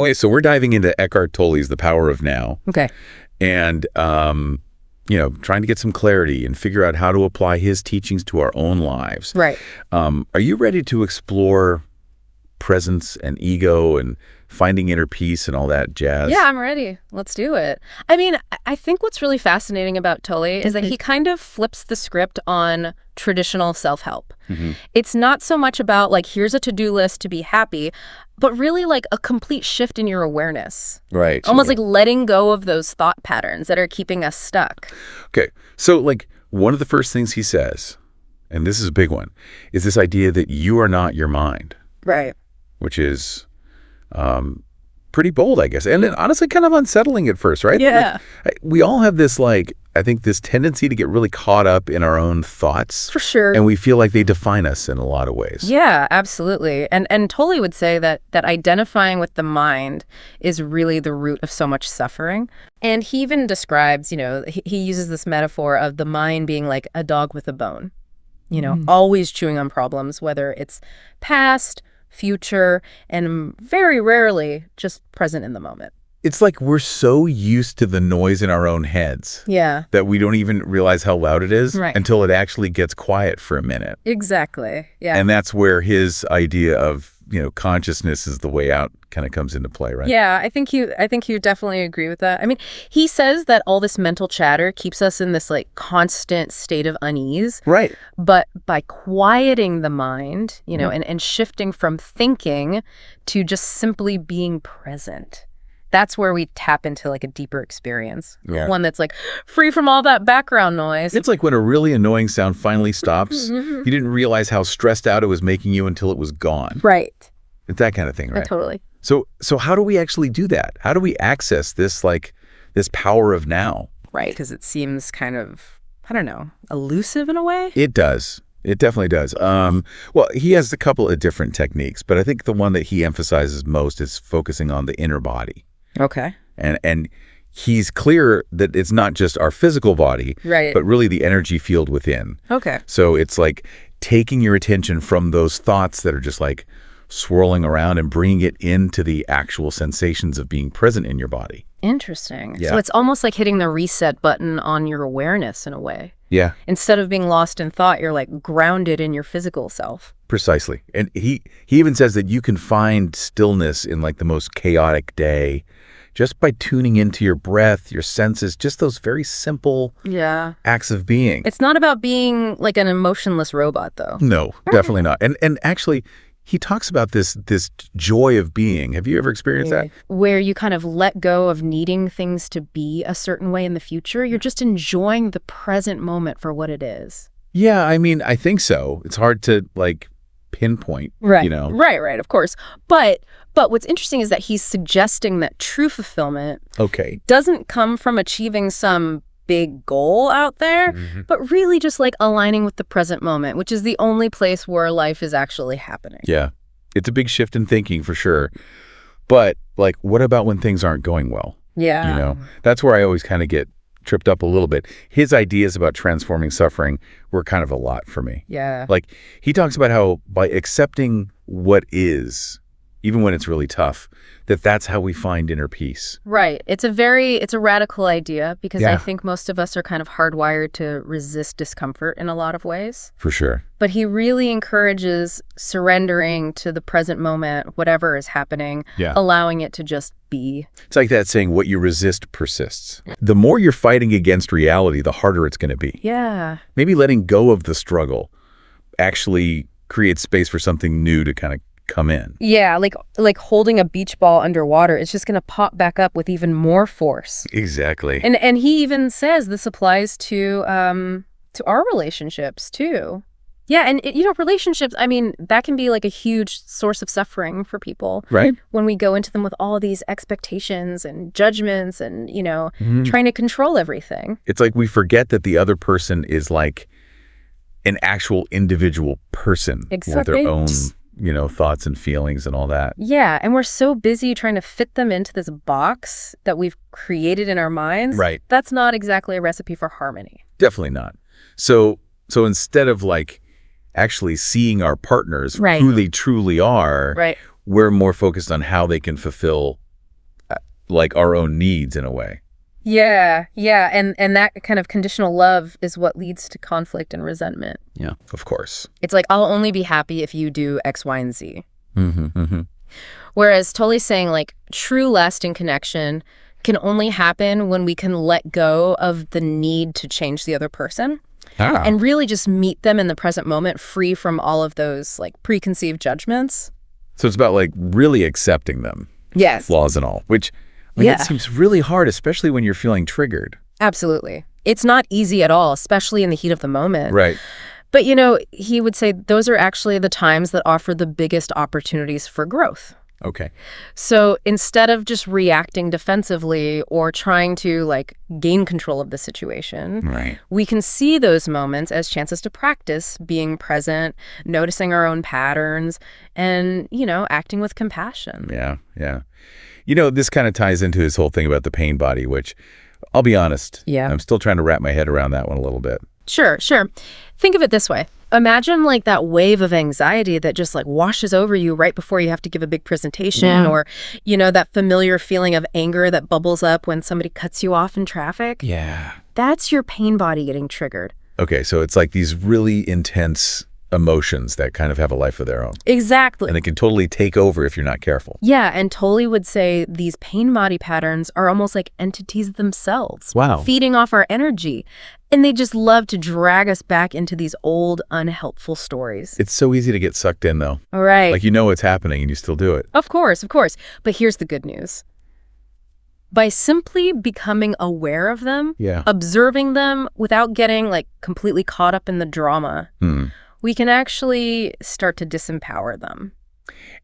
Okay, so we're diving into Eckhart Tolle's The Power of Now. Okay. And, trying to get some clarity and figure out how to apply his teachings to our own lives. Right. Are you ready to explore presence and ego and finding inner peace and all that jazz? Yeah, I'm ready. Let's do it. I mean, I think what's really fascinating about Tolle is that he kind of flips the script on traditional self-help. Mm-hmm. It's not so much about like, here's a to-do list to be happy, but really like a complete shift in your awareness. Right. Almost like letting go of those thought patterns that are keeping us stuck. Okay. So like one of the first things he says, and this is a big one, is this idea that you are not your mind. Right. Which is pretty bold, I guess. And then honestly kind of unsettling at first, right? Yeah. Like, we all have this, I think this tendency to get really caught up in our own thoughts. For sure. And we feel like they define us in a lot of ways. Yeah, absolutely. And Tolle would say that identifying with the mind is really the root of so much suffering. And he even describes, he uses this metaphor of the mind being like a dog with a bone, always chewing on problems, whether it's past, future, and very rarely just present in the moment. It's like we're so used to the noise in our own heads that we don't even realize how loud it is until it actually gets quiet for a minute. Exactly. Yeah. And that's where his idea of, consciousness is the way out kind of comes into play, right? Yeah, I think you definitely agree with that. I mean, he says that all this mental chatter keeps us in this like constant state of unease. Right. But by quieting the mind, and shifting from thinking to just simply being present, that's where we tap into like a deeper experience. Yeah. One that's like free from all that background noise. It's like when a really annoying sound finally stops, you didn't realize how stressed out it was making you until it was gone. Right. It's that kind of thing, right? Totally. So how do we actually do that? How do we access this this power of now? Right, because it seems kind of, I don't know, elusive in a way? It does. It definitely does. Well, he has a couple of different techniques, but I think the one that he emphasizes most is focusing on the inner body. Okay. And he's clear that it's not just our physical body, right, but really the energy field within. Okay. So it's like taking your attention from those thoughts that are just like swirling around and bringing it into the actual sensations of being present in your body. Interesting. Yeah. So it's almost like hitting the reset button on your awareness in a way. Yeah. Instead of being lost in thought, you're like grounded in your physical self. Precisely. And he even says that you can find stillness in like the most chaotic day just by tuning into your breath, your senses, just those very simple acts of being. It's not about being like an emotionless robot, though. No, definitely not. And actually, he talks about this joy of being. Have you ever experienced that? Where you kind of let go of needing things to be a certain way in the future. You're just enjoying the present moment for what it is. Yeah, I mean, I think so. It's hard to pinpoint, Right, of course. But what's interesting is that he's suggesting that true fulfillment doesn't come from achieving some big goal out there, but really just like aligning with the present moment, which is the only place where life is actually happening. Yeah, it's a big shift in thinking for sure. But what about when things aren't going well? Yeah. That's where I always kind of get tripped up a little bit. His ideas about transforming suffering were kind of a lot for me. Yeah. He talks about how by accepting what is, even when it's really tough, that's how we find inner peace. Right. It's a radical idea because I think most of us are kind of hardwired to resist discomfort in a lot of ways. For sure. But he really encourages surrendering to the present moment, whatever is happening, allowing it to just be. It's like that saying, what you resist persists. The more you're fighting against reality, the harder it's going to be. Yeah. Maybe letting go of the struggle actually creates space for something new to kind of come in. Yeah, like holding a beach ball underwater, it's just going to pop back up with even more force. Exactly. And he even says this applies to our relationships too. Yeah, and relationships, I mean, that can be like a huge source of suffering for people. Right. When we go into them with all these expectations and judgments and, trying to control everything. It's like we forget that the other person is like an actual individual person with their own thoughts and feelings and all that. Yeah, and we're so busy trying to fit them into this box that we've created in our minds. Right. That's not exactly a recipe for harmony. Definitely not. So instead of actually seeing our partners who they truly are, we're more focused on how they can fulfill like our own needs in a way. Yeah. And that kind of conditional love is what leads to conflict and resentment. Yeah, of course. It's like, I'll only be happy if you do X, Y, and Z. Mm-hmm. Whereas Tolle's saying, like, true lasting connection can only happen when we can let go of the need to change the other person and really just meet them in the present moment, free from all of those, like, preconceived judgments. So it's about, like, really accepting them. Yes. Flaws and all, which, it seems really hard, especially when you're feeling triggered. Absolutely. It's not easy at all, especially in the heat of the moment. Right. But, he would say those are actually the times that offer the biggest opportunities for growth. Okay. So instead of just reacting defensively or trying to, like, gain control of the situation, right, we can see those moments as chances to practice being present, noticing our own patterns, and, acting with compassion. Yeah. This kind of ties into his whole thing about the pain body, which, I'll be honest, I'm still trying to wrap my head around that one a little bit. Sure. Think of it this way. Imagine, like, that wave of anxiety that just, like, washes over you right before you have to give a big presentation, or, that familiar feeling of anger that bubbles up when somebody cuts you off in traffic. Yeah. That's your pain body getting triggered. Okay, so it's like these really intense emotions that kind of have a life of their own. Exactly. And they can totally take over if you're not careful. Yeah, and Tolle would say these pain body patterns are almost like entities themselves. Wow. Feeding off our energy. And they just love to drag us back into these old, unhelpful stories. It's so easy to get sucked in, though. Right. Like, what's happening and you still do it. Of course. But here's the good news. By simply becoming aware of them, observing them without getting, like, completely caught up in the drama, we can actually start to disempower them.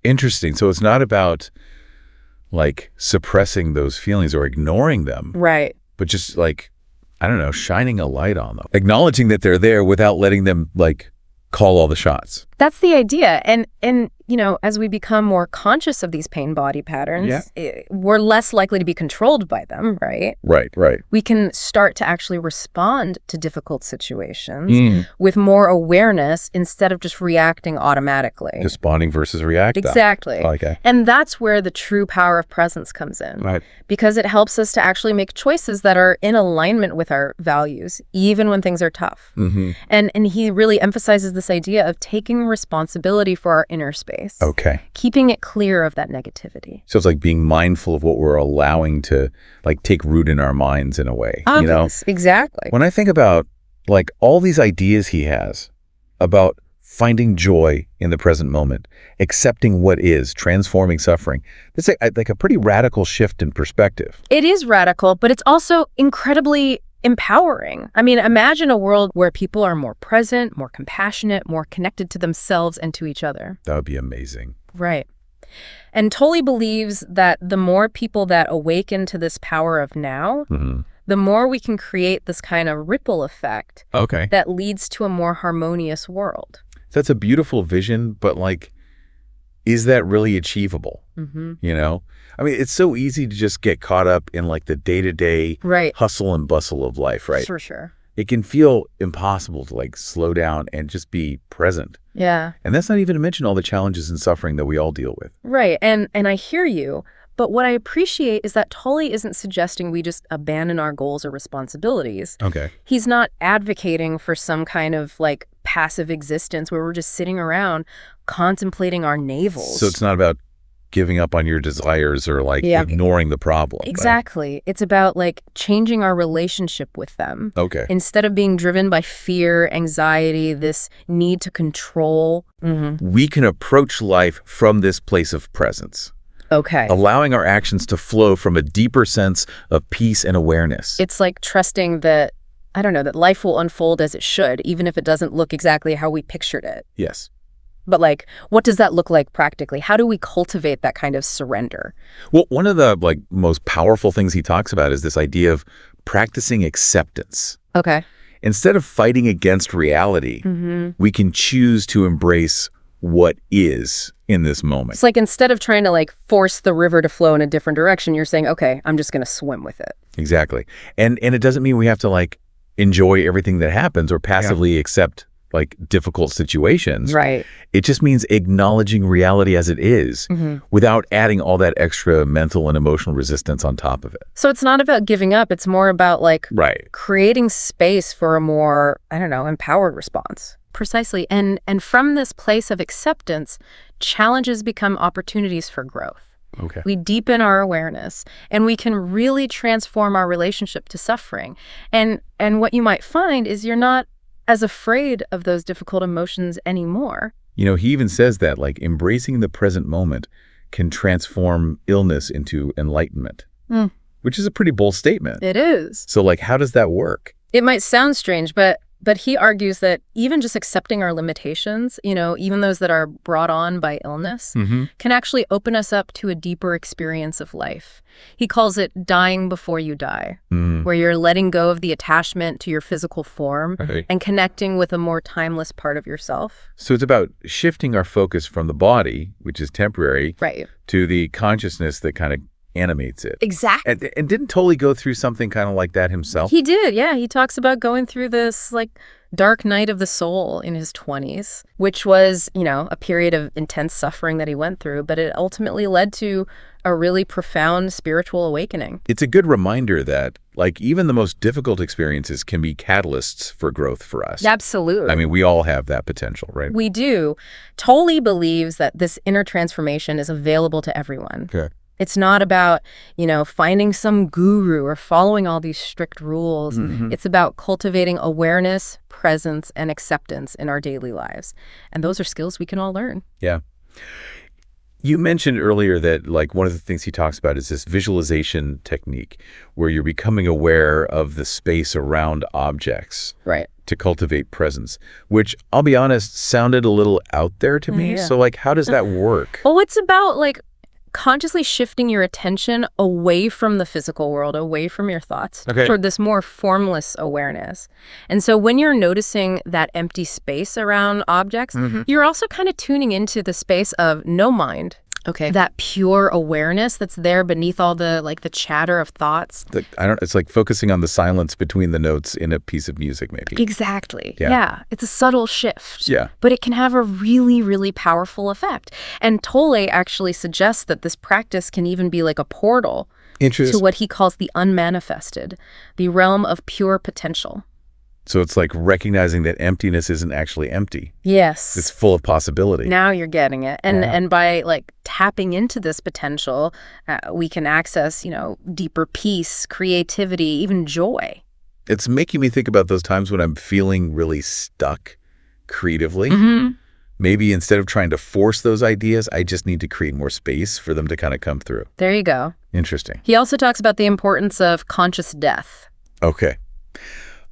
Interesting. So it's not about, like, suppressing those feelings or ignoring them. Right. But just, like, I don't know, shining a light on them. Acknowledging that they're there without letting them, like, call all the shots. That's the idea. And as we become more conscious of these pain body patterns, we're less likely to be controlled by them, right? Right. We can start to actually respond to difficult situations with more awareness instead of just reacting automatically. Responding versus reacting. Exactly. Okay. And that's where the true power of presence comes in. Right. Because it helps us to actually make choices that are in alignment with our values, even when things are tough. Mm-hmm. And he really emphasizes this idea of taking responsibility for our inner space. Okay. Keeping it clear of that negativity. So it's like being mindful of what we're allowing to, like, take root in our minds in a way. Obvious. Exactly. When I think about, like, all these ideas he has about finding joy in the present moment, accepting what is, transforming suffering, it's like a pretty radical shift in perspective. It is radical, but it's also incredibly empowering. I mean, imagine a world where people are more present, more compassionate, more connected to themselves and to each other. That would be amazing. Right. And Tolle believes that the more people that awaken to this power of now, the more we can create this kind of ripple effect that leads to a more harmonious world. That's a beautiful vision, but, like, is that really achievable? I mean, it's so easy to just get caught up in, like, the day-to-day hustle and bustle of life, right? For sure. It can feel impossible to, like, slow down and just be present. Yeah. And that's not even to mention all the challenges and suffering that we all deal with. Right. And I hear you. But what I appreciate is that Tolle isn't suggesting we just abandon our goals or responsibilities. Okay. He's not advocating for some kind of, like, passive existence where we're just sitting around contemplating our navels. So it's not about giving up on your desires or, like, ignoring the problem. Exactly. Right? It's about, like, changing our relationship with them. Okay. Instead of being driven by fear, anxiety, this need to control. We can approach life from this place of presence. Okay. Allowing our actions to flow from a deeper sense of peace and awareness. It's like trusting that, I don't know, that life will unfold as it should, even if it doesn't look exactly how we pictured it. Yes. But, like, what does that look like practically? How do we cultivate that kind of surrender? Well, one of the, like, most powerful things he talks about is this idea of practicing acceptance. Okay. Instead of fighting against reality, we can choose to embrace what is in this moment. It's like instead of trying to, like, force the river to flow in a different direction, you're saying, okay, I'm just going to swim with it. Exactly. And it doesn't mean we have to, like, enjoy everything that happens or passively accept like difficult situations. Right. It just means acknowledging reality as it is without adding all that extra mental and emotional resistance on top of it. So it's not about giving up. It's more about creating space for a more, empowered response. Precisely. And from this place of acceptance, challenges become opportunities for growth. Okay. We deepen our awareness, and we can really transform our relationship to suffering. And what you might find is you're not as afraid of those difficult emotions anymore. He even says that, like, embracing the present moment can transform illness into enlightenment, which is a pretty bold statement. It is. So, like, how does that work? It might sound strange, but he argues that even just accepting our limitations, even those that are brought on by illness, can actually open us up to a deeper experience of life. He calls it dying before you die, where you're letting go of the attachment to your physical form and connecting with a more timeless part of yourself. So it's about shifting our focus from the body, which is temporary, to the consciousness that kind of animates it. Exactly. And didn't Tolle go through something kind of like that himself? He did, yeah. He talks about going through this, dark night of the soul in his 20s, which was, a period of intense suffering that he went through, but it ultimately led to a really profound spiritual awakening. It's a good reminder that, even the most difficult experiences can be catalysts for growth for us. Absolutely. I mean, we all have that potential, right? We do. Tolle believes that this inner transformation is available to everyone. Okay. It's not about, finding some guru or following all these strict rules. It's about cultivating awareness, presence, and acceptance in our daily lives. And those are skills we can all learn. Yeah. You mentioned earlier that, one of the things he talks about is this visualization technique where you're becoming aware of the space around objects. Right. To cultivate presence, which, I'll be honest, sounded a little out there to me. Yeah. So, how does that work? Well, it's about, consciously shifting your attention away from the physical world, away from your thoughts, toward this more formless awareness. And so when you're noticing that empty space around objects, you're also kind of tuning into the space of no mind. Okay. That pure awareness that's there beneath all the the chatter of thoughts. It's like focusing on the silence between the notes in a piece of music, maybe. Exactly. Yeah. It's a subtle shift. Yeah. But it can have a really, really powerful effect. And Tolle actually suggests that this practice can even be like a portal to what he calls the unmanifested, the realm of pure potential. So it's like recognizing that emptiness isn't actually empty. Yes. It's full of possibility. Now you're getting it. And by tapping into this potential, we can access, deeper peace, creativity, even joy. It's making me think about those times when I'm feeling really stuck creatively. Maybe instead of trying to force those ideas, I just need to create more space for them to kind of come through. There you go. Interesting. He also talks about the importance of conscious death. Okay.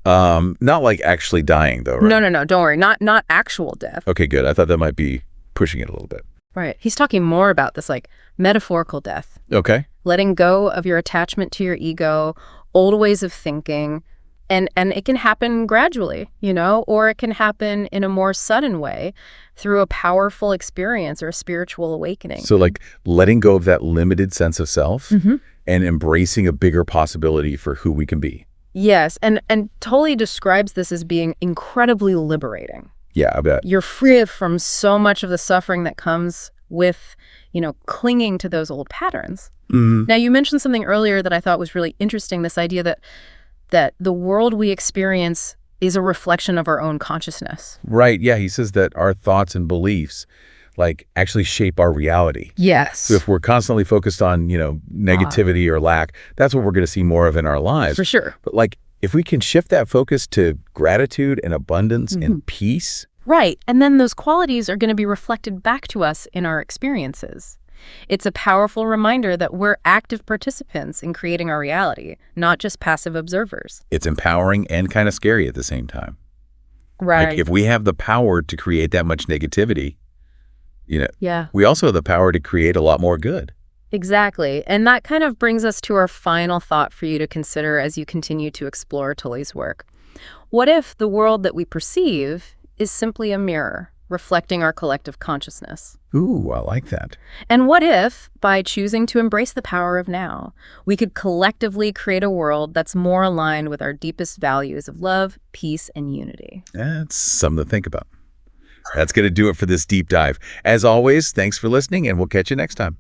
Not actually dying, though, right? No. Don't worry. Not actual death. Okay, good. I thought that might be pushing it a little bit. Right. He's talking more about this metaphorical death. Okay. Letting go of your attachment to your ego, old ways of thinking, and it can happen gradually, or it can happen in a more sudden way through a powerful experience or a spiritual awakening. So letting go of that limited sense of self and embracing a bigger possibility for who we can be. Yes, and Tolle describes this as being incredibly liberating. Yeah, I bet. You're free from so much of the suffering that comes with, clinging to those old patterns. Now, you mentioned something earlier that I thought was really interesting, this idea that the world we experience is a reflection of our own consciousness. Right, yeah, he says that our thoughts and beliefs actually shape our reality. Yes. So if we're constantly focused on, negativity or lack, that's what we're going to see more of in our lives. For sure. But if we can shift that focus to gratitude and abundance and peace. Right. And then those qualities are going to be reflected back to us in our experiences. It's a powerful reminder that we're active participants in creating our reality, not just passive observers. It's empowering and kind of scary at the same time. Right. If we have the power to create that much negativity, we also have the power to create a lot more good. Exactly. And that kind of brings us to our final thought for you to consider as you continue to explore Tolle's work. What if the world that we perceive is simply a mirror? reflecting our collective consciousness. Ooh, I like that. And what if, by choosing to embrace the power of now, we could collectively create a world that's more aligned with our deepest values of love, peace, and unity? That's something to think about. That's going to do it for this deep dive. As always, thanks for listening, and we'll catch you next time.